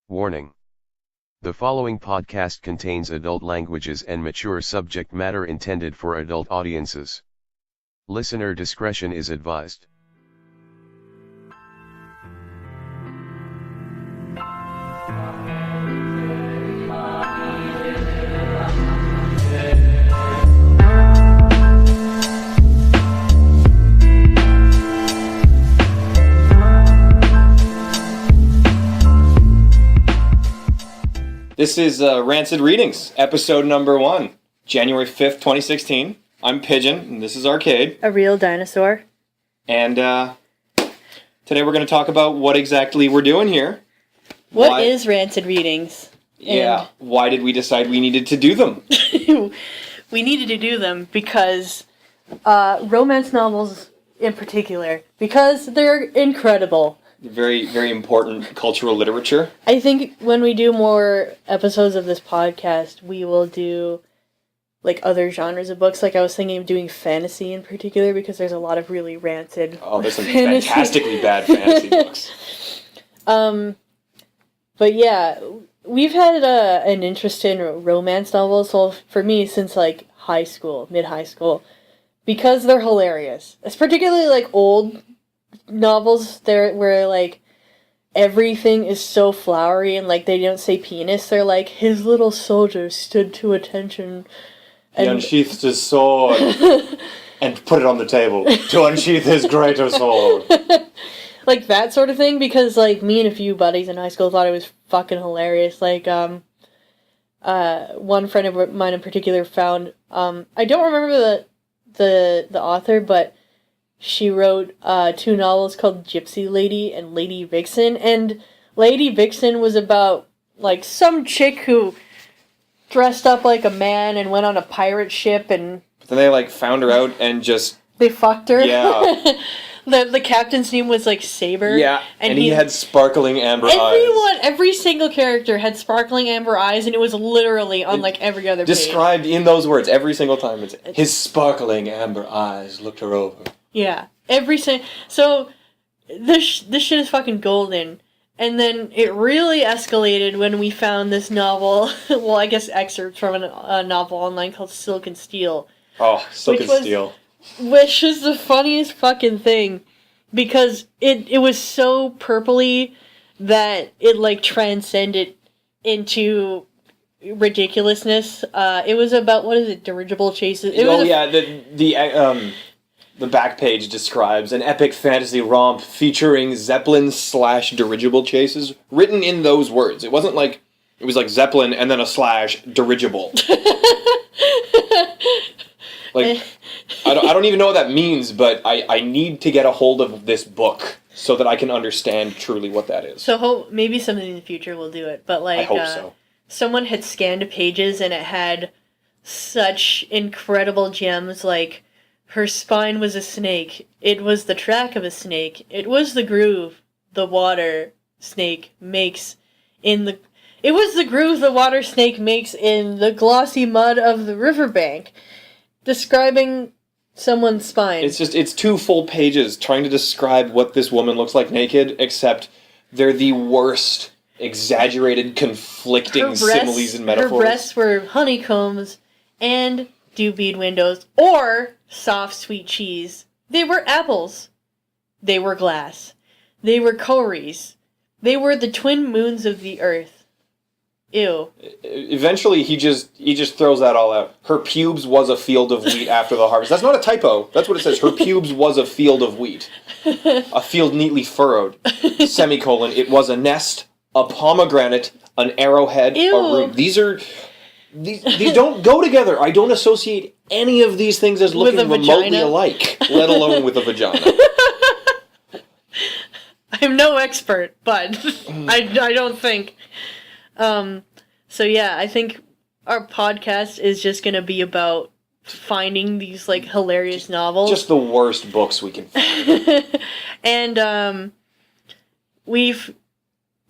Warning. The following podcast contains adult languages and mature subject matter intended for adult audiences. Listener discretion is advised. This is Rancid Readings, episode number 1, January 5th, 2016. I'm Pigeon, and this is Arcade. A real dinosaur. And today we're going to talk about what exactly we're doing here. What is Rancid Readings? Yeah, why did we decide we needed to do them? We needed to do them because romance novels in particular, because they're incredible. Very, very important cultural literature. I think when we do more episodes of this podcast, we will do like other genres of books. Like I was thinking of doing fantasy in particular because there's a lot of really rancid. Oh, there's some fantastically bad fantasy books. But yeah, we've had an interest in romance novels. Well, for me, since like high school, mid-high school, because they're hilarious. It's particularly like old novels there where like everything is so flowery and like they don't say penis, they're like his little soldier stood to attention and he unsheathed his sword and put it on the table to unsheath his greater sword. Like that sort of thing, because like me and a few buddies in high school thought it was fucking hilarious. Like one friend of mine in particular found I don't remember the author, but she wrote 2 novels called Gypsy Lady and Lady Vixen, and Lady Vixen was about, like, some chick who dressed up like a man and went on a pirate ship, and... But then they, like, found her out and just... They fucked her? Yeah. The captain's name was, like, Saber. Yeah, and he had sparkling amber eyes. Every single character had sparkling amber eyes, and it was literally on, like, every other page. Described in those words every single time. It's his sparkling amber eyes looked her over. Yeah, so this shit is fucking golden, and then it really escalated when we found this novel. Well, I guess excerpts from a novel online called Silk and Steel. Oh, Silk and Steel, which is the funniest fucking thing, because it was so purpley that it like transcended into ridiculousness. It was about dirigible chases. The back page describes an epic fantasy romp featuring Zeppelin/dirigible chases, written in those words. It wasn't like, it was like Zeppelin and then a slash dirigible. Like, I don't even know what that means, but I need to get a hold of this book so that I can understand truly what that is. So maybe someday in the future we'll do it, but like... I hope so. Someone had scanned pages and it had such incredible gems, like... Her spine was a snake. It was the track of a snake. It was the groove the water snake makes in the... It was the groove the water snake makes in the glossy mud of the riverbank. Describing someone's spine. It's 2 full pages trying to describe what this woman looks like naked, except they're the worst, exaggerated, conflicting similes and metaphors. Her breasts were honeycombs and dew bead windows, or... soft, sweet cheese. They were apples. They were glass. They were cowries. They were the twin moons of the earth. Ew. Eventually, he just throws that all out. Her pubes was a field of wheat after the harvest. That's not a typo. That's what it says. Her pubes was a field of wheat. A field neatly furrowed. Semicolon. It was a nest, a pomegranate, an arrowhead, Ew. a root. These don't go together. I don't associate any of these things as looking remotely alike, let alone with a vagina. I'm no expert, but I don't think. So yeah, I think our podcast is just going to be about finding these like hilarious novels. Just the worst books we can find. And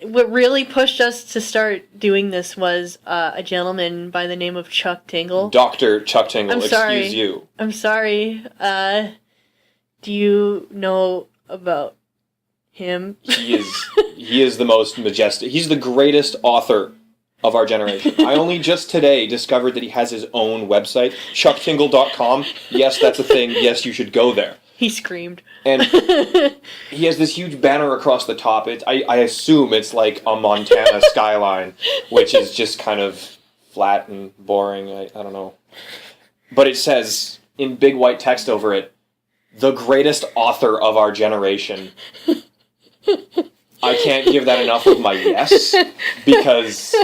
what really pushed us to start doing this was a gentleman by the name of Chuck Tingle. Dr. Chuck Tingle, excuse you. I'm sorry. Do you know about him? He He is the most majestic. He's the greatest author of our generation. I only just today discovered that he has his own website, chucktingle.com. Yes, that's a thing. Yes, you should go there. He screamed. And he has this huge banner across the top. I assume it's like a Montana skyline, which is just kind of flat and boring. I don't know. But it says, in big white text over it, the greatest author of our generation. I can't give that enough of my yes, because...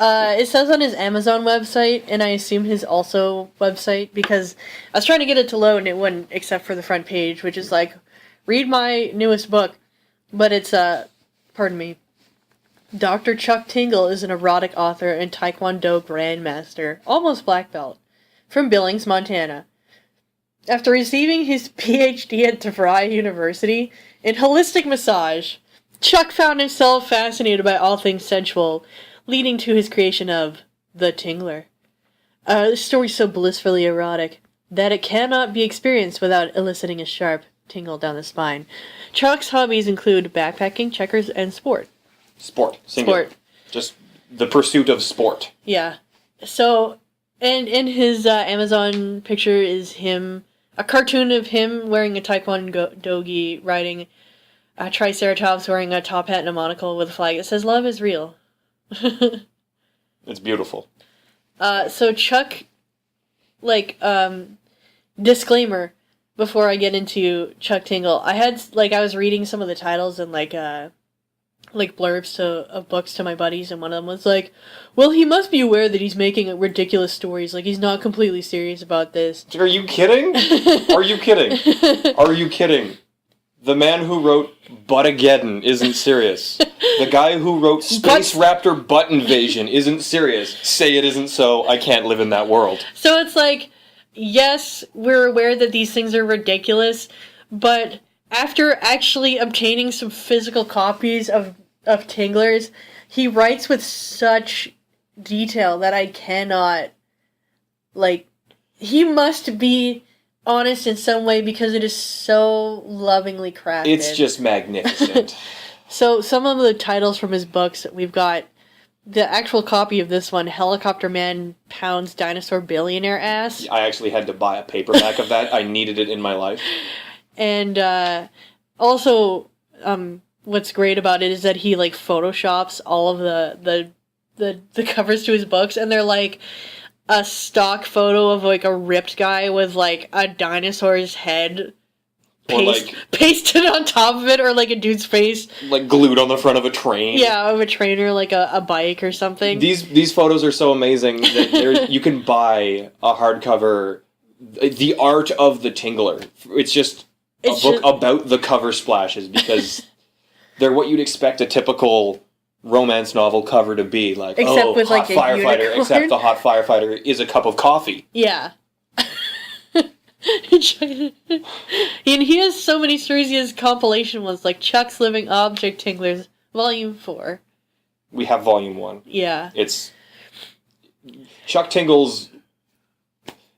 It says on his Amazon website, and I assume his also website, because I was trying to get it to load and it wouldn't, except for the front page, which is like, read my newest book. But it's, pardon me, Dr. Chuck Tingle is an erotic author and Taekwondo grandmaster, almost black belt, from Billings, Montana. After receiving his PhD at DeVry University in holistic massage, Chuck found himself fascinated by all things sensual, leading to his creation of The Tingler. A story so blissfully erotic that it cannot be experienced without eliciting a sharp tingle down the spine. Chuck's hobbies include backpacking, checkers, and sport. Sport. Singular. Sport. Just the pursuit of sport. Yeah. So, and in his Amazon picture is him, a cartoon of him wearing a Taekwondo gi, riding a Triceratops, wearing a top hat and a monocle with a flag that says, "Love is real." It's beautiful. So Chuck, disclaimer, before I get into Chuck Tingle, I was reading some of the titles and, blurbs of books to my buddies, and one of them was like, well, he must be aware that he's making ridiculous stories, he's not completely serious about this. Are you kidding? Are you kidding? Are you kidding? The man who wrote Buttageddon isn't serious. The guy who wrote Space Raptor Butt Invasion isn't serious. Say it isn't so. I can't live in that world. So it's like, yes, we're aware that these things are ridiculous, but after actually obtaining some physical copies of Tinglers, he writes with such detail that I cannot, he must be honest in some way because it is so lovingly crafted. It's just magnificent. So some of the titles from his books, we've got the actual copy of this one, Helicopter Man Pounds Dinosaur Billionaire Ass. I actually had to buy a paperback of that. I needed it in my life. And also, what's great about it is that he photoshops all of the covers to his books, and they're like a stock photo of a ripped guy with a dinosaur's head pasted on top of it, or a dude's face glued on the front of a train. Yeah, of a train, or a bike or something. These photos are so amazing that you can buy a hardcover, The Art of the Tingler. It's just a book about the cover splashes, because they're what you'd expect a typical romance novel cover to be, except with hot a firefighter, unicorn. except the hot firefighter is a cup of coffee. Yeah. And he has so many stories. He has compilation ones like Chuck's Living Object Tinglers, Volume 4. We have Volume 1. Yeah. It's Chuck Tingle's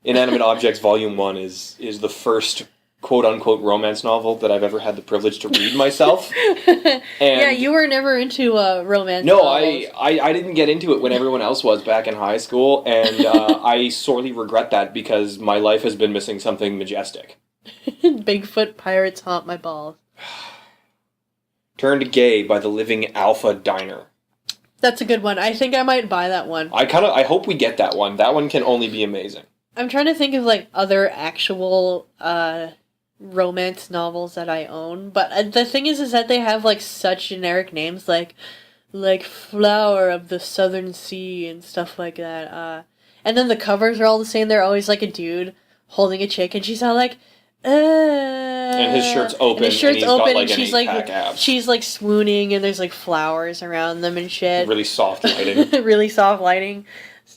Inanimate Objects Volume 1 is the first quote-unquote romance novel that I've ever had the privilege to read myself. And yeah, you were never into romance no, novels. I didn't get into it when everyone else was back in high school, and I sorely regret that because my life has been missing something majestic. Bigfoot pirates haunt my balls. Turned Gay by the Living Alpha Diner. That's a good one. I think I might buy that one. I hope we get that one. That one can only be amazing. I'm trying to think of other actual romance novels that I own, but the thing is that they have such generic names like Flower of the Southern Sea and stuff like that. And then the covers are all the same. They're always a dude holding a chick, and she's all and his shirt's open, and he's got an she's eight-pack abs. She's swooning, and there's flowers around them and shit. Really soft lighting. Really soft lighting.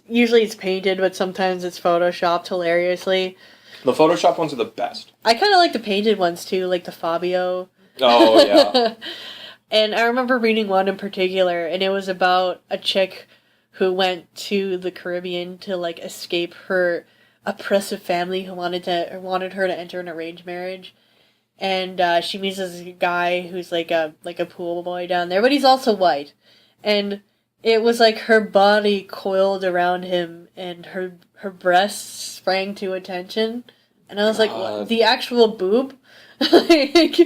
Usually it's painted, but sometimes it's photoshopped hilariously. The Photoshop ones are the best. I kind of like the painted ones too, like the Fabio. Oh, yeah. And I remember reading one in particular, and it was about a chick who went to the Caribbean to escape her oppressive family who wanted her to enter an arranged marriage. and she meets this guy who's like a pool boy down there, but he's also white, and it was like her body coiled around him, and her breasts sprang to attention, and I was like, what? The actual boob, like,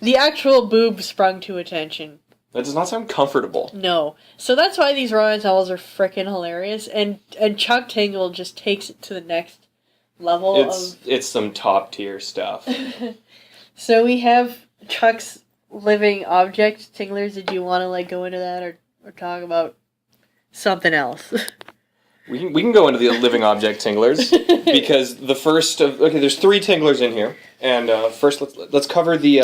the actual boob sprung to attention. That does not sound comfortable. No. So that's why these romance novels are freaking hilarious, and Chuck Tingle just takes it to the next level. It's some top tier stuff. So we have Chuck's living object. Tinglers, did you want to like go into that or talk about something else? We can go into the living object tinglers because the first of there's 3 tinglers in here, and first let's cover the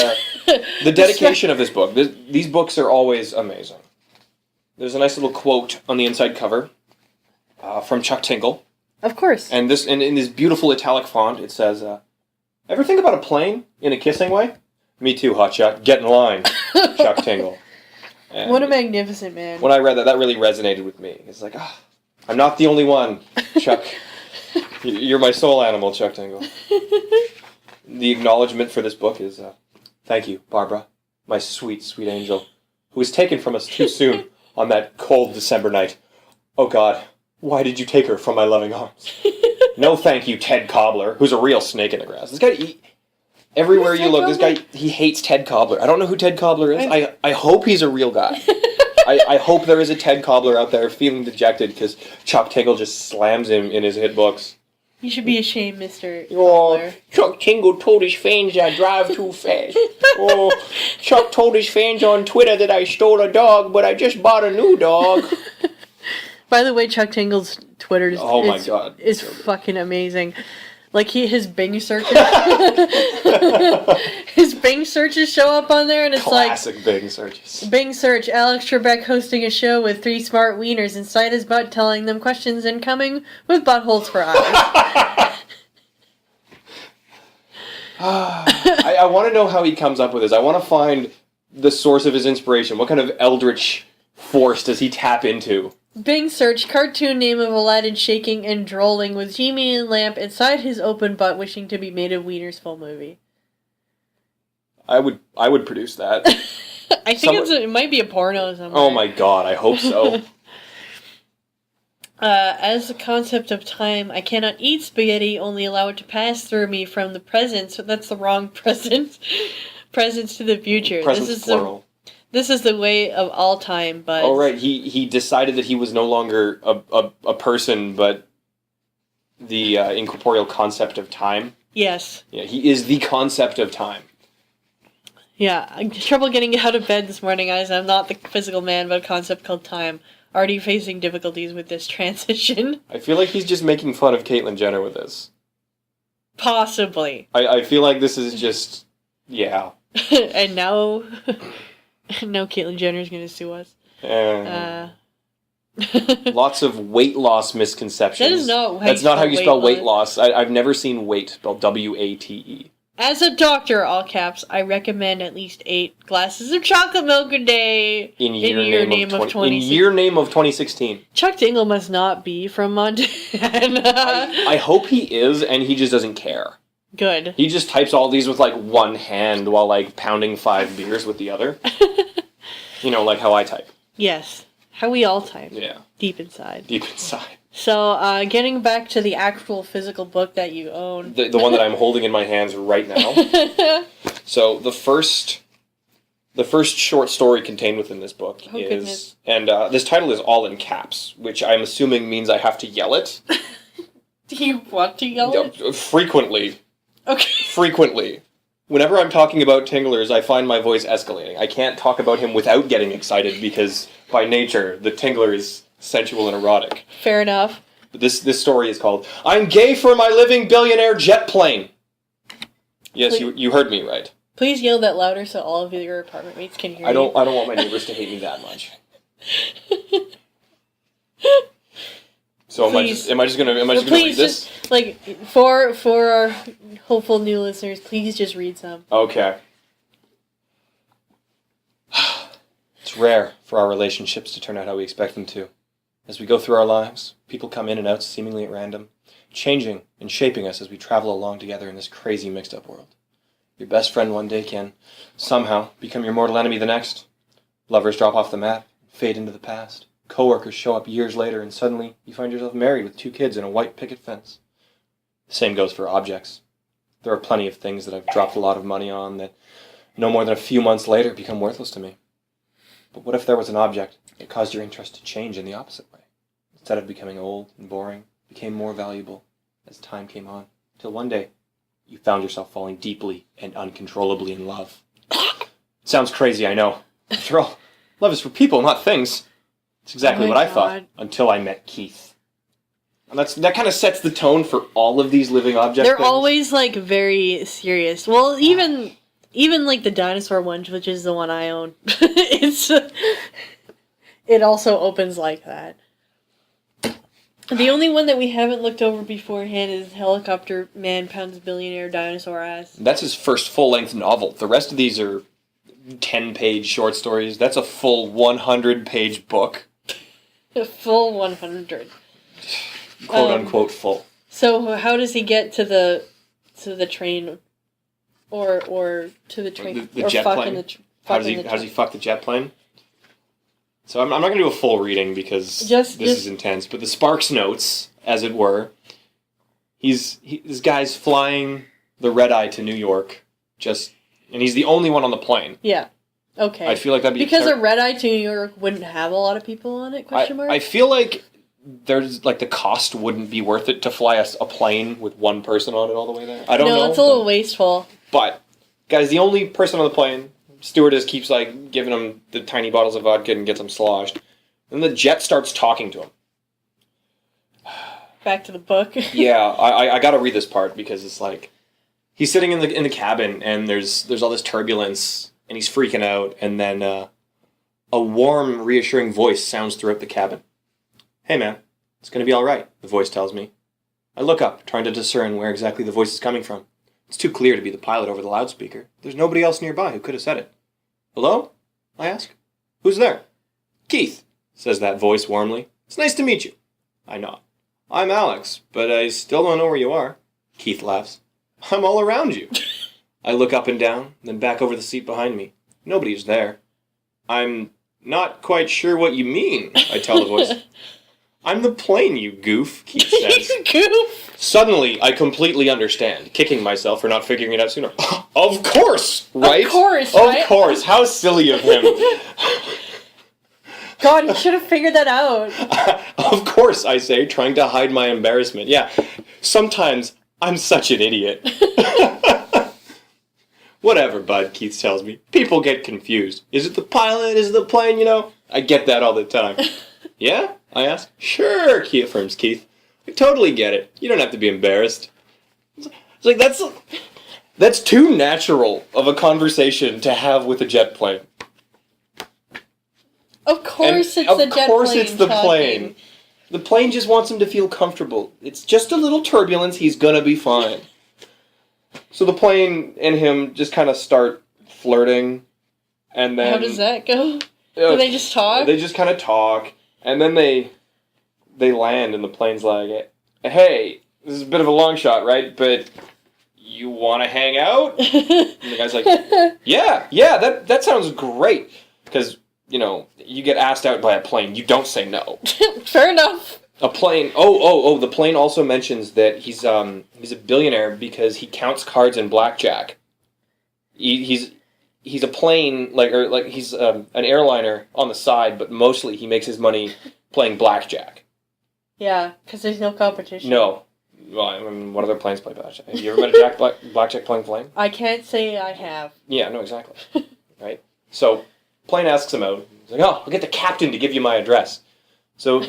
dedication of this book. These books are always amazing. There's a nice little quote on the inside cover from Chuck Tingle. Of course. And in this beautiful italic font, it says, "Ever think about a plane in a kissing way? Me too, hotshot. Get in line, Chuck Tingle." And what a magnificent man. When I read that really resonated with me. It's like, I'm not the only one, Chuck. You're my soul animal, Chuck Tingle. The acknowledgement for this book is, thank you, Barbara, my sweet, sweet angel, who was taken from us too soon on that cold December night. Oh God, why did you take her from my loving arms? No thank you, Ted Cobbler, who's a real snake in the grass. This guy, everywhere you look, this guy, he hates Ted Cobbler. I don't know who Ted Cobbler is. I hope he's a real guy. I hope there is a Ted Cobbler out there feeling dejected because Chuck Tingle just slams him in his hit books. You should be ashamed, Mr. Oh, Cobbler. Chuck Tingle told his fans I drive too fast. Oh, Chuck told his fans on Twitter that I stole a dog, but I just bought a new dog. By the way, Chuck Tingle's Twitter is fucking amazing. Like his Bing searches, his Bing searches show up on there, and it's classic Bing searches. Bing search: Alex Trebek hosting a show with 3 smart wieners inside his butt, telling them questions and coming with buttholes for eyes. I want to know how he comes up with this. I want to find the source of his inspiration. What kind of eldritch force does he tap into? Bing search: cartoon name of Aladdin shaking and drolling with Genie and Lamp inside his open butt wishing to be made of wieners full movie. I would produce that. I think it might be a porno somewhere. Oh my God, I hope so. As a concept of time, I cannot eat spaghetti, only allow it to pass through me from the present, so that's the wrong present. Presence to the future. Presence plural. This is the way of all time, but... Oh, right. He decided that he was no longer a person, but the incorporeal concept of time. Yes. Yeah, he is the concept of time. Yeah, I had trouble getting out of bed this morning, guys. I'm not the physical man, but a concept called time. Already facing difficulties with this transition. I feel like he's just making fun of Caitlyn Jenner with this. Possibly. I feel like this is just... Yeah. And now... No, Caitlyn Jenner's gonna sue us. Lots of weight loss misconceptions. That is not how That's not how you spell weight loss. I've never seen weight spelled W-A-T-E. As a doctor, all caps, I recommend at least 8 glasses of chocolate milk a day in year name of 2016. Chuck Tingle must not be from Montana. I hope he is, and he just doesn't care. Good. He just types all these with, like, one hand while, like, pounding 5 beers with the other. You know, like how I type. Yes. How we all type. Yeah. Deep inside. Deep inside. So, getting back to the actual physical book that you own. The one that I'm holding in my hands right now. So, the first short story contained within this book is... Goodness. And this title is all in caps, which I'm assuming means I have to yell it. Do you want to yell it? Frequently. Okay. Frequently. Whenever I'm talking about Tinglers, I find my voice escalating. I can't talk about him without getting excited because, by nature, the Tingler is sensual and erotic. Fair enough. But this story is called, I'm Gay for My Living Billionaire Jet Plane. Yes, you heard me right. Please yell that louder so all of your apartment mates can hear you. I don't want my neighbors to hate me that much. So am I just gonna read this? Just, like, for our hopeful new listeners, please just read some. Okay. It's rare for our relationships to turn out how we expect them to. As we go through our lives, people come in and out seemingly at random, changing and shaping us as we travel along together in this crazy mixed-up world. Your best friend one day can, somehow, become your mortal enemy the next. Lovers drop off the map, fade into the past. Coworkers show up years later, and suddenly you find yourself married with 2 kids and a white picket fence. The same goes for objects. There are plenty of things that I've dropped a lot of money on that no more than a few months later become worthless to me. But what if there was an object that caused your interest to change in the opposite way? Instead of becoming old and boring, it became more valuable as time came on, till one day you found yourself falling deeply and uncontrollably in love. Sounds crazy, I know. After all, love is for people, not things. It's exactly what I thought, until I met Keith. And that kind of sets the tone for all of these living objects. They're always, like, very serious. Well, even like, the Dinosaur one, which is the one I own, it also opens like that. The only one that we haven't looked over beforehand is Helicopter Man Pounds Billionaire Dinosaur Ass. That's his first full-length novel. The rest of these are 10-page short stories. That's a full 100-page book. A full 100. Quote-unquote full. So how does he get to the train, or to the train, the or jet plane? How does he fuck the jet plane? So I'm not going to do a full reading because this is intense. But the Sparks notes, as it were, this guy's flying the red-eye to New York, and he's the only one on the plane. Yeah. Okay. I feel like that'd be... Because a red-eye to New York wouldn't have a lot of people on it, question mark? I feel like there's, like, the cost wouldn't be worth it to fly a plane with one person on it all the way there. I don't know. No, it's a little wasteful. But, guy's the only person on the plane. Stewardess keeps, like, giving him the tiny bottles of vodka and gets him sloshed. Then the jet starts talking to him. Back to the book. Yeah, I gotta read this part because it's like... He's sitting in the cabin and there's all this turbulence and he's freaking out, and then a warm, reassuring voice sounds throughout the cabin. "Hey man, it's gonna be alright," the voice tells me. I look up, trying to discern where exactly the voice is coming from. It's too clear to be the pilot over the loudspeaker. There's nobody else nearby who could have said it. "Hello?" I ask. "Who's there?" "Keith," says that voice warmly. "It's nice to meet you." I nod. "I'm Alex, but I still don't know where you are." Keith laughs. "I'm all around you." I look up and down, then back over the seat behind me. Nobody's there. "I'm not quite sure what you mean," I tell the voice. "I'm the plane, you goof," Keith says. You goof! Suddenly, I completely understand, kicking myself for not figuring it out sooner. Of course, right? Of course, right? Of course. How silly of him. God, you should have figured that out. Of course, I say, trying to hide my embarrassment. Yeah, sometimes I'm such an idiot. "Whatever, bud," Keith tells me. "People get confused. Is it the pilot? Is it the plane, you know? I get that all the time." "Yeah?" I ask. "Sure," affirms Keith. "I totally get it. You don't have to be embarrassed." It's like, that's too natural of a conversation to have with a jet plane. Of course it's the jet plane. Of course it's the talking. plane. The plane just wants him to feel comfortable. It's just a little turbulence. He's gonna be fine. So the plane and him just kind of start flirting, and then... How does that go? Do they just talk? They just kind of talk, and then they land, and the plane's like, "Hey, this is a bit of a long shot, right? But you want to hang out?" And the guy's like, yeah, that sounds great. Because, you know, you get asked out by a plane, you don't say no. Fair enough. A plane. Oh! The plane also mentions that he's a billionaire because he counts cards in blackjack. He's a plane he's an airliner on the side, but mostly he makes his money playing blackjack. Yeah, because there's no competition. No, well, I mean, what other planes play blackjack? Have you ever met a blackjack playing plane? I can't say I have. Yeah, no, exactly. Right. So, plane asks him out. He's like, "Oh, I'll get the captain to give you my address." So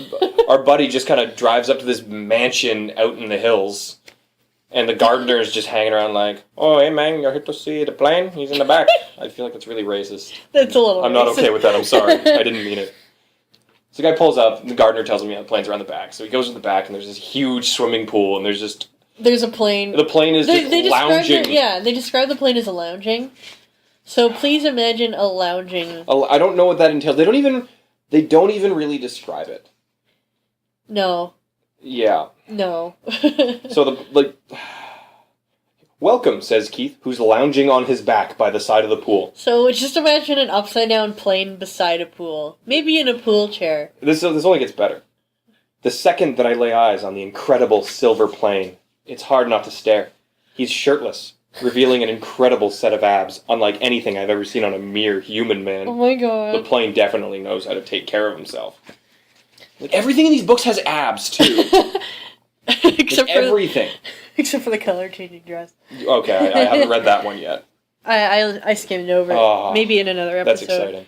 our buddy just kind of drives up to this mansion out in the hills, and the gardener is just hanging around like, "Oh, hey man, you're here to see the plane? He's in the back." I feel like that's really racist. That's a little I'm not okay with that, I'm sorry. I didn't mean it. So the guy pulls up, and the gardener tells him, the plane's around the back. So he goes to the back, and there's this huge swimming pool, and there's a plane. The plane is just lounging. They describe the plane as a lounging. So please imagine a lounging. I don't know what that entails. They don't even really describe it. No. Yeah. No. So Welcome, says Keith, who's lounging on his back by the side of the pool. So just imagine an upside-down plane beside a pool. Maybe in a pool chair. This only gets better. The second that I lay eyes on the incredible silver plane, it's hard not to stare. He's shirtless, revealing an incredible set of abs, unlike anything I've ever seen on a mere human man. Oh my god. The plane definitely knows how to take care of himself. Like, everything in these books has abs, too. Except for everything. Except for the color-changing dress. Okay, I haven't read that one yet. I skimmed over it. Maybe in another episode. That's exciting.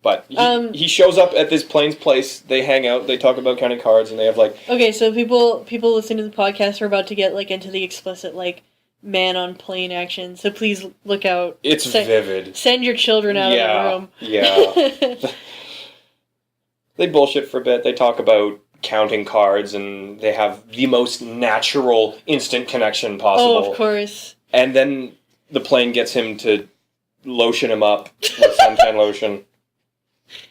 But he shows up at this plane's place. They hang out. They talk about counting cards, and they have like. Okay, so people listening to the podcast are about to get like into the explicit like man on plane action. So please look out. It's vivid. Send your children out of the room. Yeah. They bullshit for a bit. They talk about counting cards, and they have the most natural instant connection possible. Oh, of course. And then the plane gets him to lotion him up with suntan lotion.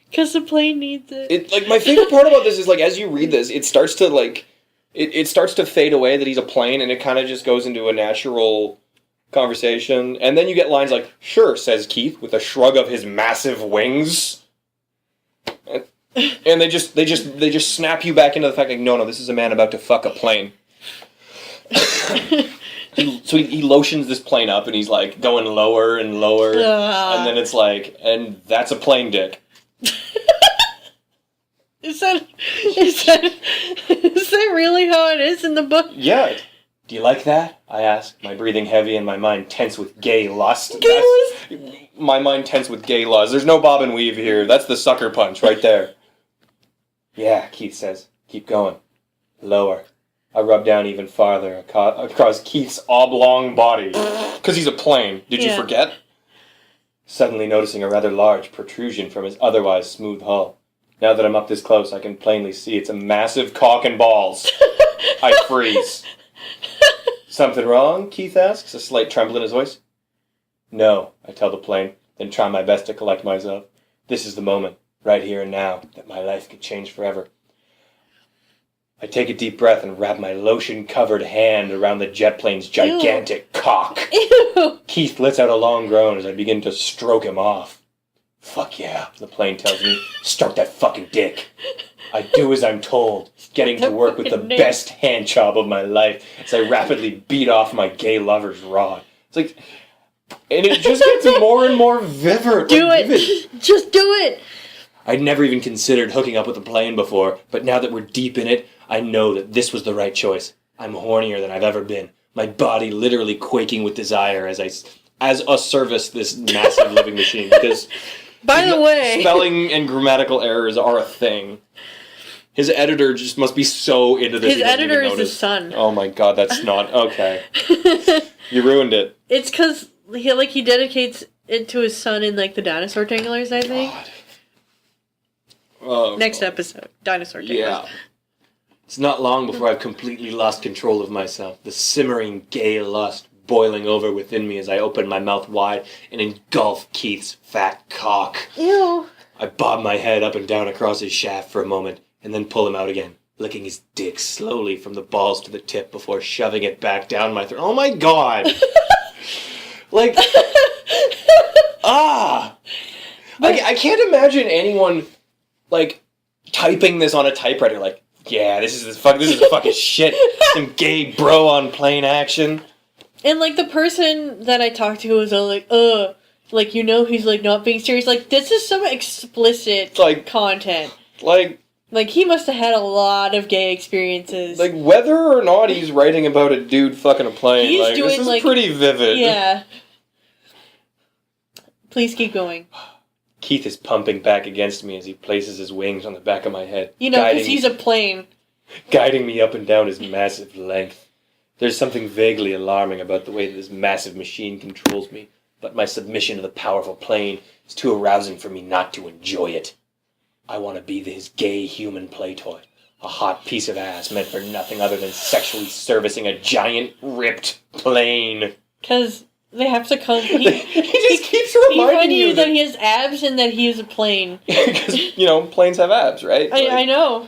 Because the plane needs it. Like, my favorite part about this is, like, as you read this, it starts to, like, it starts to fade away that he's a plane, and it kind of just goes into a natural conversation. And then you get lines like, "Sure," says Keith, with a shrug of his massive wings. And they just snap you back into the fact, like, no, this is a man about to fuck a plane. So he lotions this plane up, and he's, like, going lower and lower. And then it's like, and that's a plane dick. Is that really how it is in the book? Yeah. Do you like that? I ask, my breathing heavy and my mind tense with gay lust. My mind tense with gay lust. There's no bob and weave here. That's the sucker punch right there. Yeah, Keith says. Keep going. Lower. I rub down even farther across Keith's oblong body. Because he's a plane. Did you forget? Suddenly noticing a rather large protrusion from his otherwise smooth hull. Now that I'm up this close, I can plainly see it's a massive cock and balls. I freeze. Something wrong? Keith asks, a slight tremble in his voice. No, I tell the plane, then try my best to collect myself. This is the moment, right here and now, that my life could change forever. I take a deep breath and wrap my lotion-covered hand around the jet plane's gigantic cock. Ew. Keith lets out a long groan as I begin to stroke him off. Fuck yeah, the plane tells me. Stroke that fucking dick. I do as I'm told, getting to work with the best hand job of my life as I rapidly beat off my gay lover's rod. It's like, and it just gets more and more vivid. Do it! Just do it! I'd never even considered hooking up with a plane before, but now that we're deep in it, I know that this was the right choice. I'm hornier than I've ever been. My body literally quaking with desire as I service this massive living machine. Because, by the way, spelling and grammatical errors are a thing. His editor just must be so into this. His editor is his son. Oh my god, that's not okay. You ruined it. It's because he dedicates it to his son in like the Dinosaur Tanglers, I think. God. Next episode, Dinosaur Tanglers. Yeah. It's not long before I've completely lost control of myself. The simmering gay lust boiling over within me as I open my mouth wide and engulf Keith's fat cock. Ew. I bob my head up and down across his shaft for a moment and then pull him out again, licking his dick slowly from the balls to the tip before shoving it back down my throat. Oh my god! Like, I can't imagine anyone, like, typing this on a typewriter, like, yeah, this is fucking shit. Some gay bro on plane action. And, like, the person that I talked to was all like, like, he's, like, not being serious. Like, this is some explicit, like, content. Like, he must have had a lot of gay experiences. Like, whether or not he's writing about a dude fucking a plane, like, this is pretty vivid. Yeah. Please keep going. Keith is pumping back against me as he places his wings on the back of my head. Because he's a plane. Guiding me up and down his massive length. There's something vaguely alarming about the way that this massive machine controls me, but my submission to the powerful plane is too arousing for me not to enjoy it. I want to be his gay human play toy. A hot piece of ass meant for nothing other than sexually servicing a giant, ripped plane. Because they have to come... He just keeps reminding you that he has abs and that he is a plane. Because, planes have abs, right? I know.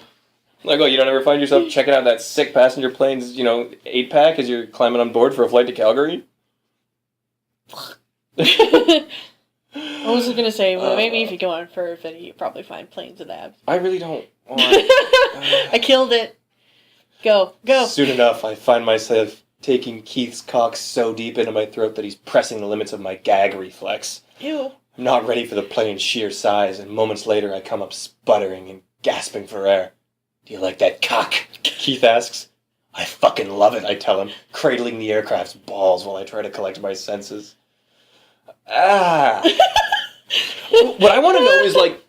Like, oh, you don't ever find yourself checking out that sick passenger plane's, 8-pack as you're climbing on board for a flight to Calgary? I was gonna say, well, maybe if you go on Fur Affinity, you probably find planes with abs. I really don't want... I killed it. Go. Soon enough, I find myself taking Keith's cock so deep into my throat that he's pressing the limits of my gag reflex. Ew. I'm not ready for the plane's sheer size, and moments later I come up sputtering and gasping for air. Do you like that cock? Keith asks. I fucking love it, I tell him, cradling the aircraft's balls while I try to collect my senses. Ah. What I want to know is, like,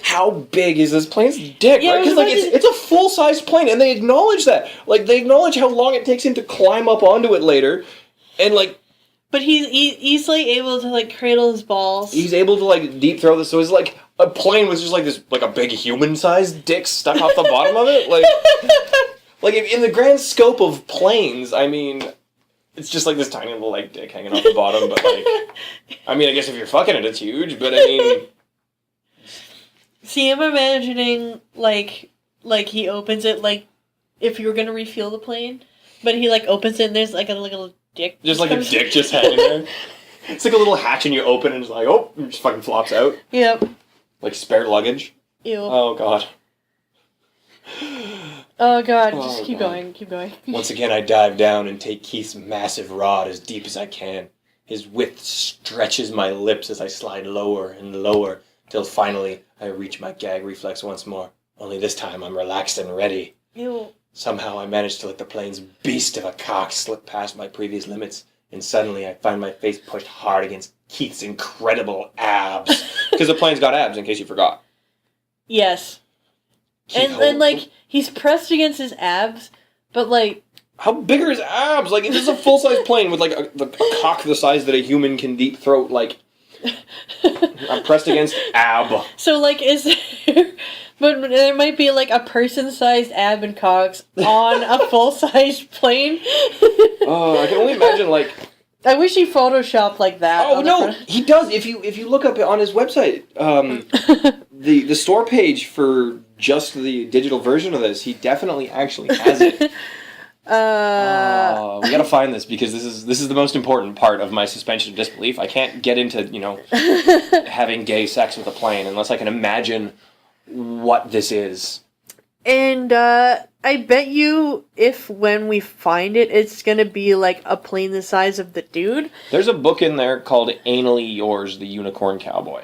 how big is this plane's dick, Yeah, right? Because, it's a full-size plane, and they acknowledge that. Like, they acknowledge how long it takes him to climb up onto it later, and, like... But he's easily able to, like, cradle his balls. He's able to, like, deep throw this, so it's like a plane with just, like, this, like, a big human-sized dick stuck off the bottom of it. Like, in the grand scope of planes, I mean... It's just like this tiny little, like, dick hanging off the bottom, but, like... I mean, I guess if you're fucking it, it's huge, but, I mean... See, I'm imagining, like he opens it, like, if you were gonna refuel the plane, but he, like, opens it and there's, like, a little dick. Just, like, a dick just hanging there. It's like a little hatch and you open and it's like, oh, it just fucking flops out. Yep. Like spare luggage. Ew. Oh, God. Oh, God. Just keep going. Once again, I dive down and take Keith's massive rod as deep as I can. His width stretches my lips as I slide lower and lower, till finally I reach my gag reflex once more. Only this time I'm relaxed and ready. Ew. Somehow I manage to let the plane's beast of a cock slip past my previous limits, and suddenly I find my face pushed hard against Keith's incredible abs. Because the plane's got abs, in case you forgot. Yes. And like, he's pressed against his abs, but, like... How big are his abs? Like, this is a full-size plane with, like, a cock the size that a human can deep throat, like... I'm pressed against ab. So, like, is there... But there might be, like, a person-sized ab and cocks on a full-sized plane. Oh, I can only imagine, like... I wish he photoshopped like that. Oh, no, he does. If you look up on his website, the store page for just the digital version of this, he definitely actually has it. We gotta find this, because this is the most important part of my suspension of disbelief. I can't get into, having gay sex with a plane unless I can imagine what this is. And I bet you when we find it, it's gonna be like a plane the size of the dude. There's a book in there called Anally Yours, the Unicorn Cowboy.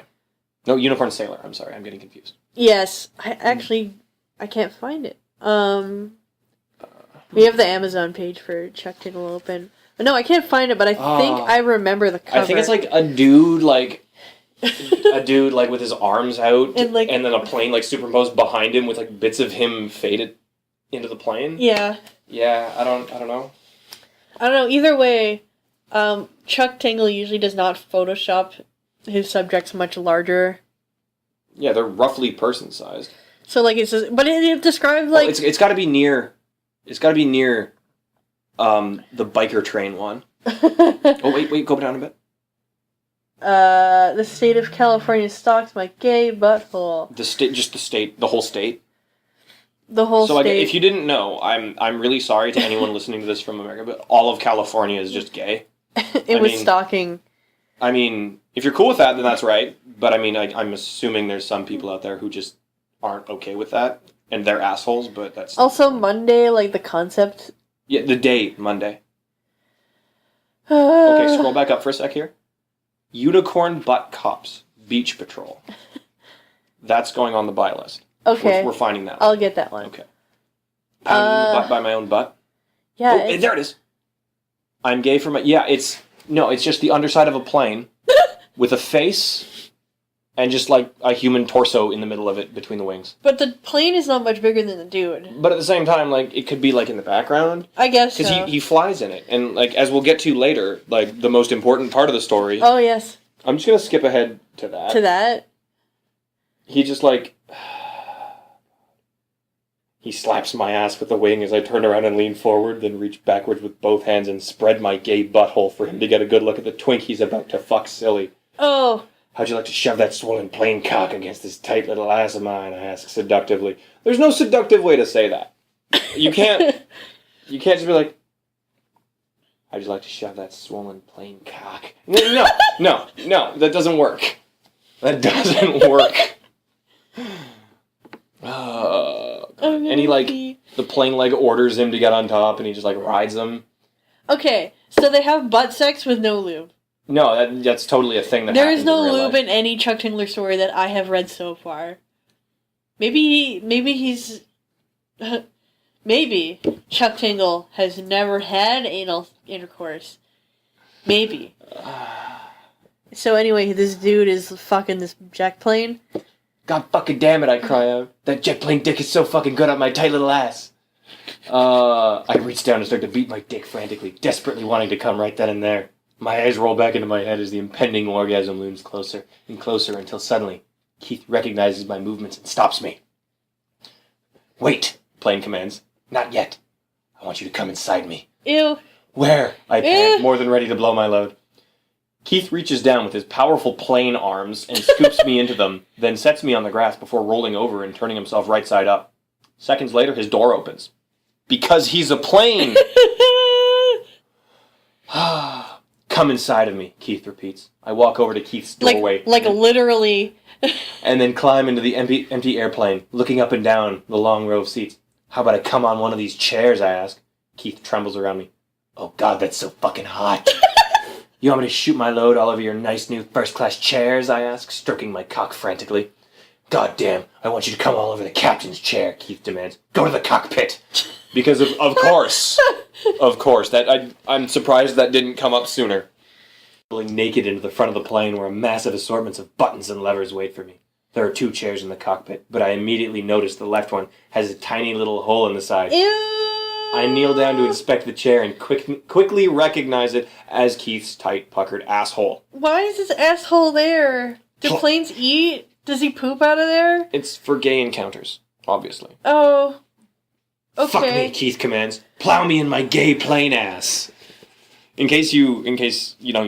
No, Unicorn Sailor. I'm sorry, I'm getting confused. Yes, I can't find it. We have the Amazon page for Chuck Tingle open. No, I can't find it, but I think I remember the cover. I think it's like a dude, like with his arms out, and then a plane like superimposed behind him with like bits of him faded into the plane. Yeah. Yeah, I don't know. I don't know. Either way, Chuck Tingle usually does not Photoshop his subjects much larger. Yeah, they're roughly person sized. So like it's just, but it describes like it's got to be near. It's got to be near, the biker train one. Oh wait, go down a bit. The state of California stalks my gay butthole. The whole state. The whole state. So, like, if you didn't know, I'm really sorry to anyone listening to this from America, but all of California is just gay. It was stalking. I mean, if you're cool with that, then that's right. But I mean, I'm assuming there's some people out there who just aren't okay with that, and they're assholes. But that's also Monday, like the concept. Yeah, the day Monday. Okay, scroll back up for a sec here. Unicorn Butt Cops Beach Patrol. That's going on the buy list. Okay. We're finding that. I'll get that one. Okay. Pounding the butt by my own butt. Yeah. Oh, there it is. I'm gay for my... Yeah, it's just the underside of a plane with a face and just like a human torso in the middle of it between the wings. But the plane is not much bigger than the dude. But at the same time, like, it could be like in the background. I guess so. Because he flies in it. And like, as we'll get to later, like the most important part of the story... Oh, yes. I'm just going to skip ahead to that. To that? He just like... He slaps my ass with the wing as I turn around and lean forward, then reach backwards with both hands and spread my gay butthole for him to get a good look at the twink he's about to fuck silly. Oh. How'd you like to shove that swollen plain cock against this tight little ass of mine? I ask seductively. There's no seductive way to say that. You can't just be like, how'd you like to shove that swollen plain cock? No, that doesn't work. That doesn't work. And he, like, the plain leg orders him to get on top, and he just, like, rides them. Okay, so they have butt sex with no lube. No, that's totally a thing that there happens is no in real lube life. in any Chuck Tingler story that I have read so far. Maybe Chuck Tingle has never had anal intercourse. Maybe. So anyway, this dude is fucking this jet plane. God fucking damn it, I cry out. That jet plane dick is so fucking good on my tight little ass. I reach down and start to beat my dick frantically, desperately wanting to come right then and there. My eyes roll back into my head as the impending orgasm looms closer and closer until suddenly Keith recognizes my movements and stops me. Wait, plane commands. Not yet. I want you to come inside me. Ew. Where? I pant, more than ready to blow my load. Keith reaches down with his powerful plane arms and scoops me into them, then sets me on the grass before rolling over and turning himself right side up. Seconds later, his door opens. Because he's a plane! Come inside of me, Keith repeats. I walk over to Keith's doorway. Like literally. And then climb into the empty airplane, looking up and down the long row of seats. How about I come on one of these chairs, I ask. Keith trembles around me. Oh God, that's so fucking hot. You want me to shoot my load all over your nice new first-class chairs, I ask, stroking my cock frantically. God damn, I want you to come all over the captain's chair, Keith demands. Go to the cockpit. Because of course. Of course. I'm surprised that didn't come up sooner. Rolling naked into the front of the plane where massive assortments of buttons and levers wait for me. There are 2 chairs in the cockpit, but I immediately notice the left one has a tiny little hole in the side. Ew. I kneel down to inspect the chair and quickly recognize it as Keith's tight, puckered asshole. Why is this asshole there? Do planes eat? Does he poop out of there? It's for gay encounters, obviously. Oh. Okay. Fuck me, Keith commands. Plow me in my gay plane ass. In case you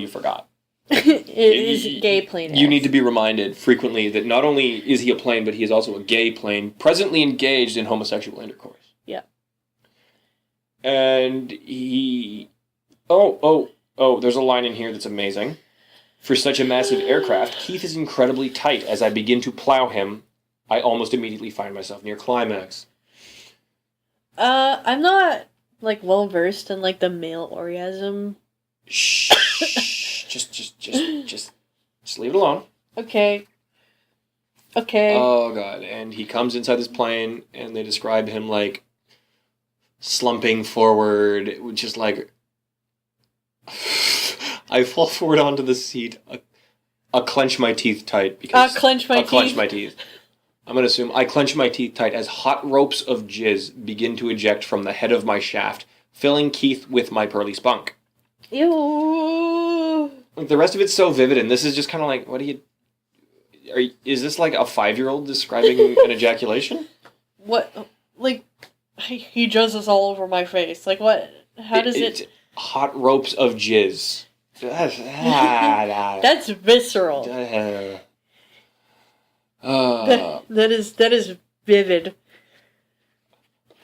forgot. It is gay plane ass. You need to be reminded frequently that not only is he a plane, but he is also a gay plane, presently engaged in homosexual intercourse. Yeah. And he... there's a line in here that's amazing. For such a massive aircraft, Keith is incredibly tight. As I begin to plow him, I almost immediately find myself near climax. I'm not, well versed in, the male orgasm. Shh. just leave it alone. Okay. Oh, God. And he comes inside this plane, and they describe him, slumping forward, which is I fall forward onto the seat. I clench my teeth tight because clench my teeth. I'm gonna assume I clench my teeth tight as hot ropes of jizz begin to eject from the head of my shaft, filling Keith with my pearly spunk. Ew. The rest of it's so vivid, and this is just kind of what do you? Is this like a 5-year-old describing an ejaculation? What? He jizzes all over my face. What? How does it? Hot ropes of jizz. That's visceral. That is vivid.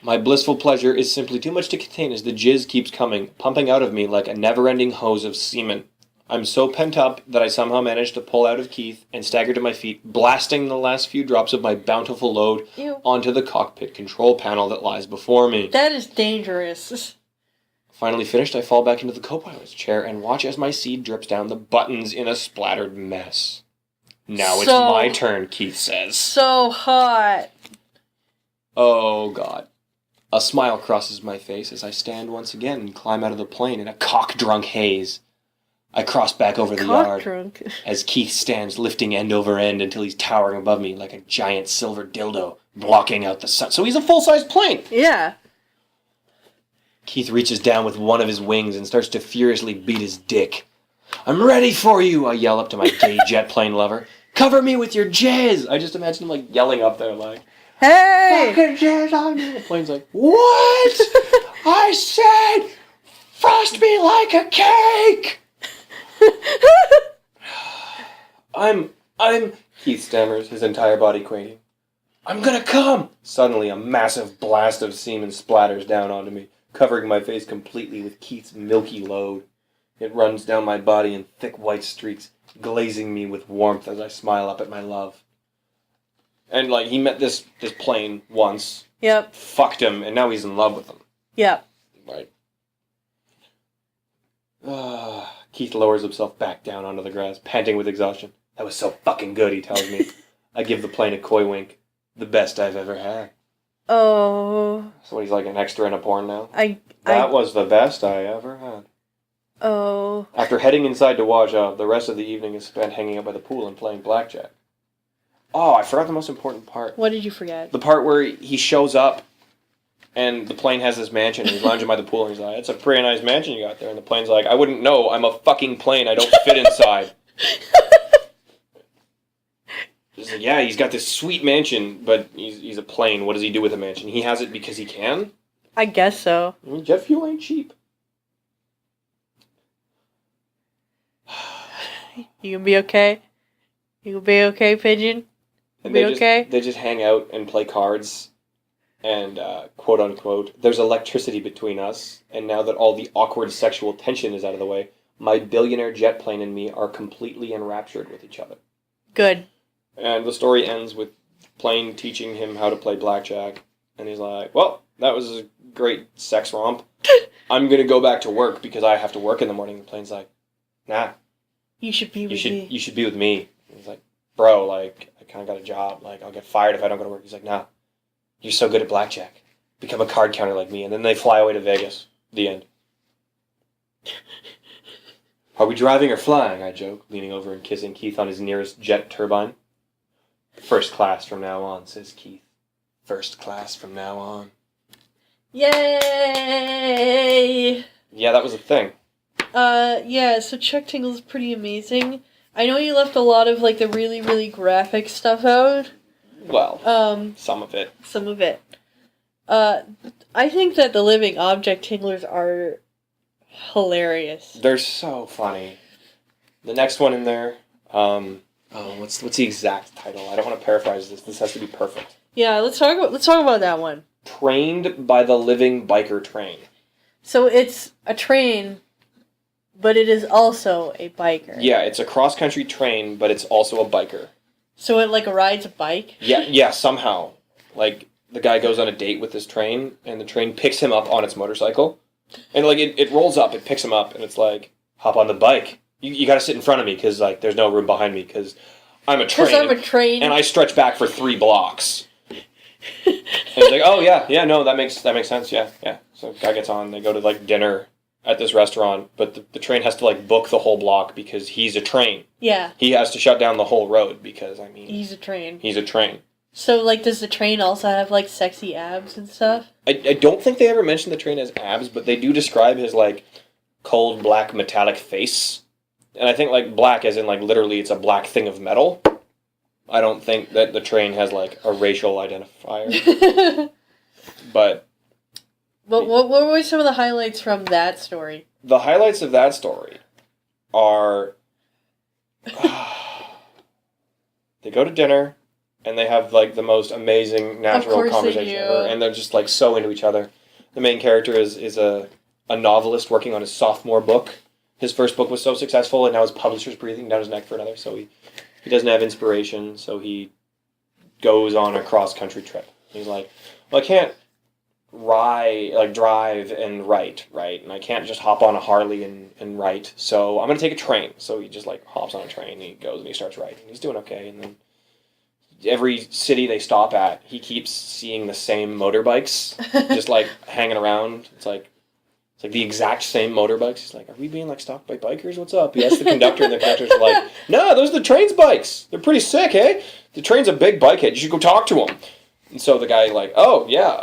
My blissful pleasure is simply too much to contain as the jizz keeps coming, pumping out of me like a never-ending hose of semen. I'm so pent up that I somehow manage to pull out of Keith and stagger to my feet, blasting the last few drops of my bountiful load onto the cockpit control panel that lies before me. That is dangerous. Finally finished, I fall back into the co-pilot's chair and watch as my seed drips down the buttons in a splattered mess. Now it's my turn, Keith says. So hot. Oh, God. A smile crosses my face as I stand once again and climb out of the plane in a cock-drunk haze. I cross back over the yard as Keith stands lifting end over end until he's towering above me like a giant silver dildo, blocking out the sun. So he's a full-size plane! Yeah. Keith reaches down with one of his wings and starts to furiously beat his dick. I'm ready for you, I yell up to my gay jet plane lover. Cover me with your jizz! I just imagine him yelling up there hey! Fucking jizz on me! The plane's what? I said, frost me like a cake! Keith stammers, his entire body quaking. I'm gonna come! Suddenly, a massive blast of semen splatters down onto me, covering my face completely with Keith's milky load. It runs down my body in thick white streaks, glazing me with warmth as I smile up at my love. And, like, he met this plane once. Yep. Fucked him, and now he's in love with him. Yep. Right. Keith lowers himself back down onto the grass, panting with exhaustion. That was so fucking good, he tells me. I give the plane a coy wink. The best I've ever had. Oh. So he's like an extra in a porn now? That was the best I ever had. Oh. After heading inside to wash up, the rest of the evening is spent hanging out by the pool and playing blackjack. Oh, I forgot the most important part. What did you forget? The part where he shows up and the plane has this mansion and he's lounging by the pool and he's like, it's a pretty nice mansion you got there. And the plane's like, I wouldn't know. I'm a fucking plane. I don't fit inside. He's like, yeah, he's got this sweet mansion, but he's a plane. What does he do with a mansion? He has it because he can? I guess so. I mean, jet fuel ain't cheap. You gonna be okay? You gonna be okay, Pigeon? And be okay? They just hang out and play cards. And, quote unquote, there's electricity between us. And now that all the awkward sexual tension is out of the way, my billionaire jet plane and me are completely enraptured with each other. Good. And the story ends with Plane teaching him how to play blackjack. And he's like, well, that was a great sex romp. I'm going to go back to work because I have to work in the morning. The Plane's like, nah. You should be with me. You should be with me. And he's like, bro, like, I kind of got a job. Like, I'll get fired if I don't go to work. He's like, nah. You're so good at blackjack. Become a card counter like me. And then they fly away to Vegas. The end. Are we driving or flying? I joke, leaning over and kissing Keith on his nearest jet turbine. First class from now on, says Keith. First class from now on. Yay! Yeah, that was a thing. Yeah, so Chuck Tingle is pretty amazing. I know you left a lot of, like, the really, really graphic stuff out. Well, some of it. Some of it. I think that the living object tinglers are hilarious. They're so funny. The next one in there, what's the exact title? I don't want to paraphrase this. This has to be perfect. Yeah, let's talk about that one. Trained by the living biker train. So it's a train, but it is also a biker. Yeah, it's a cross-country train, but it's also a biker. So it, like, rides a bike? Yeah, somehow. Like, the guy goes on a date with this train, and the train picks him up on its motorcycle. And, like, it rolls up, it picks him up, and it's like, hop on the bike. You gotta sit in front of me, because, like, there's no room behind me, because I'm a train. Because I'm a train. And I stretch back for 3 blocks. And it's like, oh, yeah, no, that makes sense, yeah. So the guy gets on, they go to, like, dinner at this restaurant, but the train has to, like, book the whole block because he's a train. Yeah. He has to shut down the whole road because, I mean... He's a train. He's a train. So, like, does the train also have, like, sexy abs and stuff? I don't think they ever mention the train has abs, but they do describe his, like, cold, black, metallic face. And I think, like, black as in, like, literally it's a black thing of metal. I don't think that the train has, like, a racial identifier. But what were some of the highlights from that story? The highlights of that story are... they go to dinner, and they have, like, the most amazing natural conversation ever. And they're just, like, so into each other. The main character is a novelist working on his sophomore book. His first book was so successful, and now his publisher's breathing down his neck for another, so he doesn't have inspiration, so he goes on a cross-country trip. He's like, well, I can't drive and write, right? And I can't just hop on a Harley and write, so I'm going to take a train. So he just, like, hops on a train, and he goes and he starts writing. He's doing okay, and then every city they stop at, he keeps seeing the same motorbikes, just, like, hanging around. It's like the exact same motorbikes. He's like, are we being, like, stalked by bikers? What's up? He asks the conductor, and the conductor's like, no, those are the train's bikes. They're pretty sick, eh? The train's a big bikehead. You should go talk to him. And so the guy, like, oh, yeah.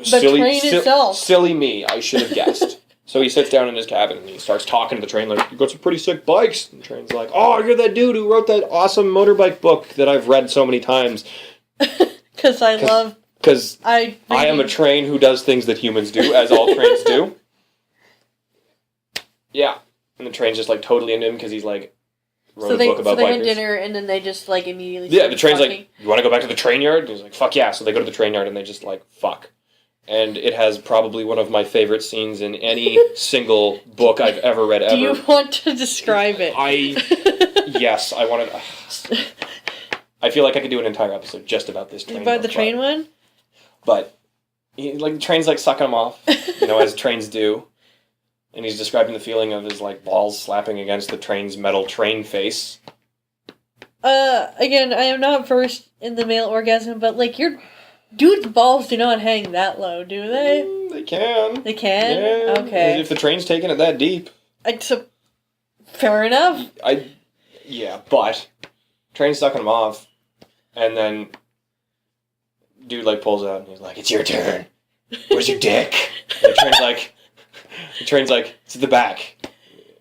Silly me. I should have guessed. So he sits down in his cabin, and he starts talking to the train, like, you got some pretty sick bikes. And the train's like, oh, you're that dude who wrote that awesome motorbike book that I've read so many times. Because I am a train who does things that humans do, as all trains do. Yeah. And the train's just, like, totally into him because he's, like, wrote a book about they bikers. had dinner, and then they just, like, immediately Yeah, the train's talking. like, you want to go back to the train yard? And he's like, fuck yeah. So they go to the train yard, and they just, like, fuck. And it has probably one of my favorite scenes in any single book I've ever read ever. Do you want to describe it? Yes, I wanted... I feel like I could do an entire episode just about this train. About the train one? But, the train's, like, sucking him off, as trains do. And he's describing the feeling of his, like, balls slapping against the train's metal train face. Again, I am not versed in the male orgasm, but, like, dude's balls do not hang that low, do they? They can. They can? Yeah. Okay. If the train's taking it that deep. Fair enough. Yeah, but train's sucking him off, and then dude, like, pulls out, and he's like, it's your turn. Where's your dick? And the train's like, it's at the back.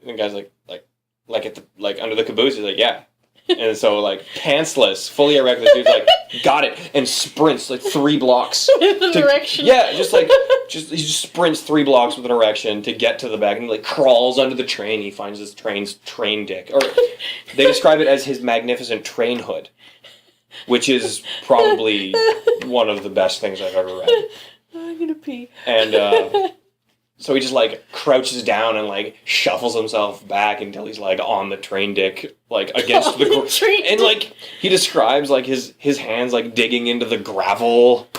And the guy's like under the caboose, he's like, yeah. And so, like, pantsless, fully erect, the dude's like, got it, and sprints, like, 3 blocks. With an erection? Yeah, he just sprints 3 blocks with an erection to get to the back, and he, like, crawls under the train, he finds this train's train dick. Or, they describe it as his magnificent train hood, which is probably one of the best things I've ever read. I'm gonna pee. And, so he just, like, crouches down and, like, shuffles himself back until he's, like, on the train dick, like, against the ground. And, like, he describes, like, his hands, like, digging into the gravel.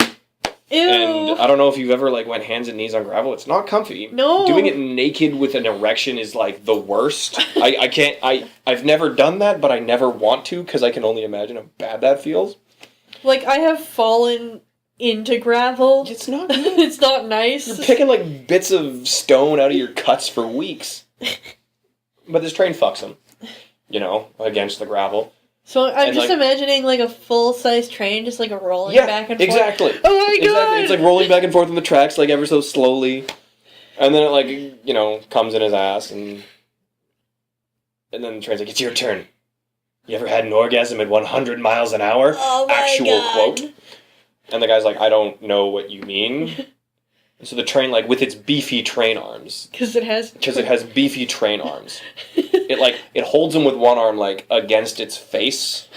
Ew. And I don't know if you've ever, like, went hands and knees on gravel. It's not comfy. No. Doing it naked with an erection is, like, the worst. I've never done that, but I never want to, because I can only imagine how bad that feels. Like, I have fallen into gravel. It's not good. It's not nice. You're picking, like, bits of stone out of your cuts for weeks. But this train fucks him, against the gravel. So I'm just imagining, like, a full-size train just, like, rolling back and forth. Exactly. Oh my god! Exactly. It's, like, rolling back and forth on the tracks, like, ever so slowly. And then it, like, comes in his ass, and then the train's like, it's your turn. You ever had an orgasm at 100 miles an hour? Oh my Actual god. quote. And the guy's like, I don't know what you mean. And so the train, like, with its beefy train arms. Because it has beefy train arms. It holds him with one arm, like, against its face.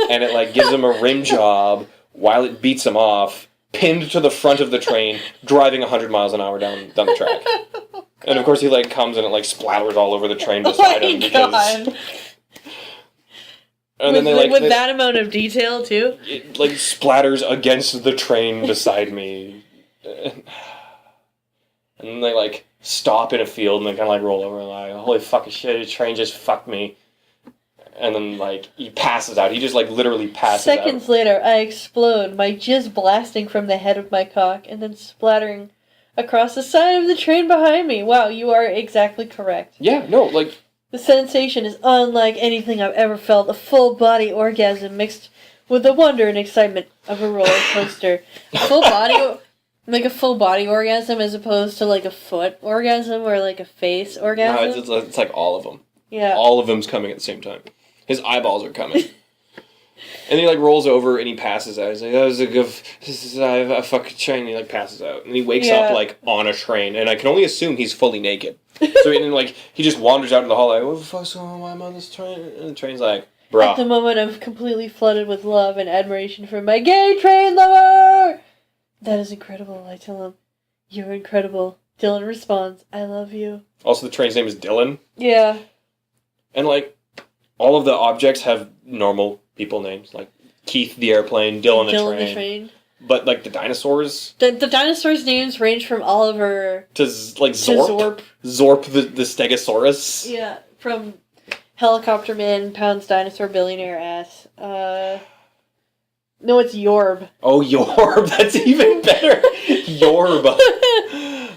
And it, like, gives him a rim job while it beats him off, pinned to the front of the train, driving 100 miles an hour down the track. And, of course, he, like, comes and it, like, splatters all over the train beside him. God. And then with that amount of detail, too? It, like, splatters against the train beside me. And then they, like, stop in a field and they kind of, like, roll over and, like, holy fucking shit, a train just fucked me. And then, like, he passes out. He just, like, literally passes out. Seconds later, I explode, my jizz blasting from the head of my cock and then splattering across the side of the train behind me. Wow, you are exactly correct. Yeah, no, like... The sensation is unlike anything I've ever felt. A full-body orgasm mixed with the wonder and excitement of a roller coaster. Like a full-body orgasm as opposed to, like, a foot orgasm or, like, a face orgasm. No, it's like all of them. Yeah. All of them's coming at the same time. His eyeballs are coming. And he, like, rolls over and he passes out. He's like, that was a good... I fucking train. And he, like, passes out. And he wakes up, like, on a train. And I can only assume he's fully naked. So he just wanders out in the hall like, what the fuck's going on? Why am I on this train? And the train's like, bruh. At the moment, I'm completely flooded with love and admiration for my gay train lover! That is incredible, I tell him. You're incredible. Dylan responds, I love you. Also, the train's name is Dylan. Yeah. And, like, all of the objects have normal people names. Like, Keith the airplane, Dylan the train. But, like, the dinosaurs... The dinosaurs' names range from Oliver... to, like, Zorp. Zorp the Stegosaurus. Yeah, from Helicopter Man, Pounds Dinosaur, Billionaire Ass. No, it's Yorb. Oh, Yorb. That's even better. Yorb.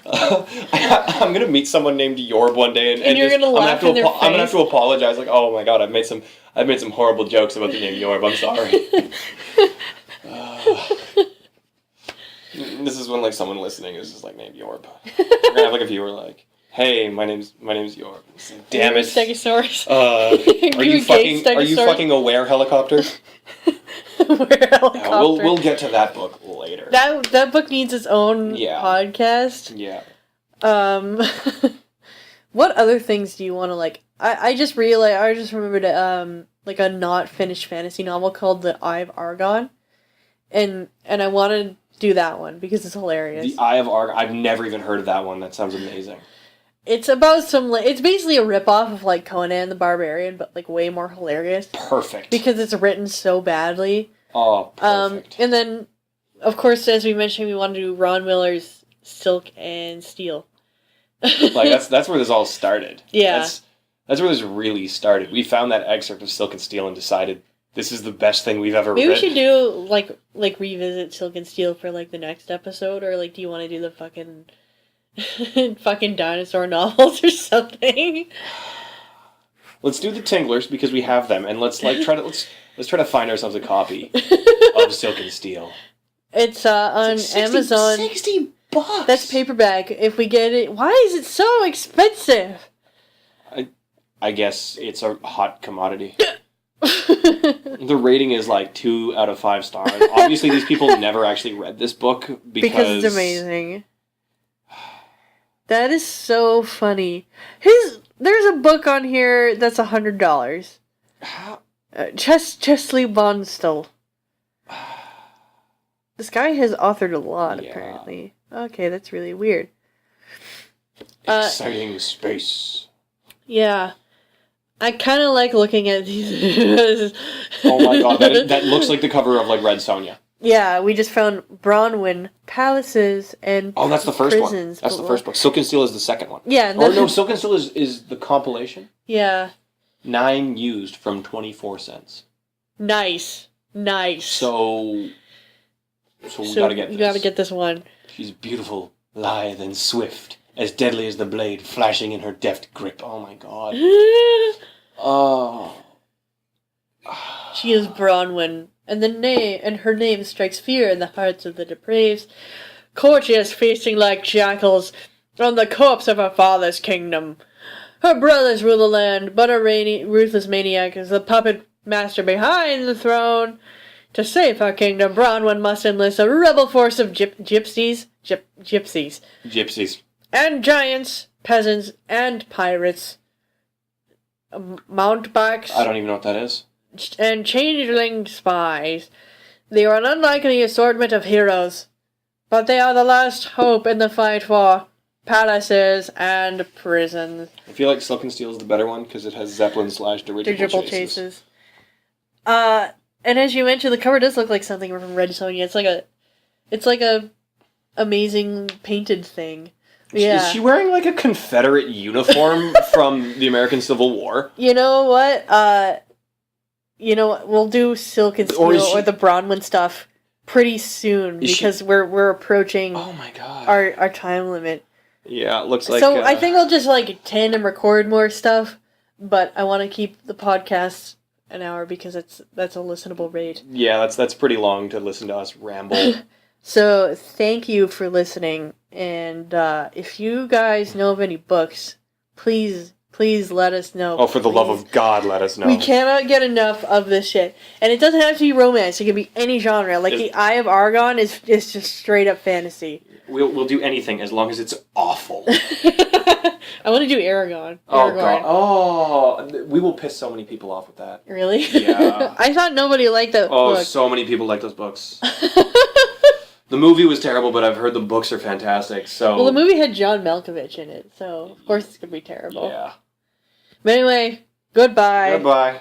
I'm going to meet someone named Yorb one day. And you're going to laugh in their face. I'm going to have to apologize. Like, oh, my God, I've made some horrible jokes about the name Yorb. I'm sorry. This is when, like, someone listening is just, like, named Yorb. We're going to have, like, a viewer, like, hey, my name's Yorb. Damn it. Stegosaurus. Are you fucking aware helicopter? Aware helicopter. Yeah, we'll get to that book later. That book needs its own podcast. Yeah. What other things do you want to, like... I just realized... I just remembered, like, a not-finished fantasy novel called The Eye of Argon. And I want to do that one, because it's hilarious. The Eye of Argon. I've never even heard of that one. That sounds amazing. It's about it's basically a ripoff of, like, Conan the Barbarian, but, like, way more hilarious. Perfect. Because it's written so badly. Oh, perfect. And then, of course, as we mentioned, we want to do Ron Miller's Silk and Steel. Like, that's where this all started. Yeah. That's where this really started. We found that excerpt of Silk and Steel and decided this is the best thing we've ever read. Maybe we should do, like revisit Silk and Steel for, like, the next episode, or, like, do you want to do the fucking dinosaur novels or something? Let's do the Tinglers because we have them, and let's try to find ourselves a copy of Silk and Steel. It's on Amazon. $60. That's paperback. If we get it, why is it so expensive? I guess it's a hot commodity. The rating is like 2 out of 5 stars. Obviously, these people never actually read this book because it's amazing. That is so funny. There's a book on here that's $100. Chesley Bonstall. This guy has authored a lot, apparently. Okay, that's really weird. Exciting space. Yeah. I kind of like looking at these. Oh my god, that looks like the cover of, like, Red Sonja. Yeah, we just found Bronwyn, Palaces, and Oh, that's the first prisons, one. That's the first book. Silk and Steel is the second one. Yeah. Or no, Silk and Steel is the compilation. Yeah. 9 used from 24 cents. Nice. So we gotta get this. You gotta get this one. She's beautiful, lithe, and swift, as deadly as the blade flashing in her deft grip. Oh my god. Oh. She is Bronwyn, and her name strikes fear in the hearts of the depraved, courtiers feasting like jackals on the corpse of her father's kingdom. Her brothers rule the land, but a ruthless maniac is the puppet master behind the throne. To save her kingdom, Bronwyn must enlist a rebel force of gypsies, and giants, peasants, and pirates, mountebanks. I don't even know what that is. And changeling spies. They are an unlikely assortment of heroes, but they are the last hope in the fight for palaces and prisons. I feel like Silk and Steel is the better one because it has Zeppelin/dirigible chases. And as you mentioned, the cover does look like something from Red Sonja. It's like a amazing painted thing. Yeah. Is she wearing like a Confederate uniform from the American Civil War? You know what? We'll do Silk and Steel or the Bronwyn stuff pretty soon because we're approaching oh my god our time limit. Yeah, it looks like so I think I'll just like tandem record more stuff, but I want to keep the podcast an hour because that's a listenable rate. Yeah, that's pretty long to listen to us ramble. So thank you for listening, and if you guys know of any books, please let us know. Oh, for the love of God, let us know. We cannot get enough of this shit. And it doesn't have to be romance. It can be any genre. Like The Eye of Argon is just straight up fantasy. We'll do anything as long as it's awful. I want to do Aragon. Oh, God. Oh, we will piss so many people off with that. Really? Yeah. I thought nobody liked that book. Oh, so many people like those books. The movie was terrible, but I've heard the books are fantastic, so... Well, the movie had John Malkovich in it, so of course it's going to be terrible. Yeah. But anyway, goodbye. Goodbye.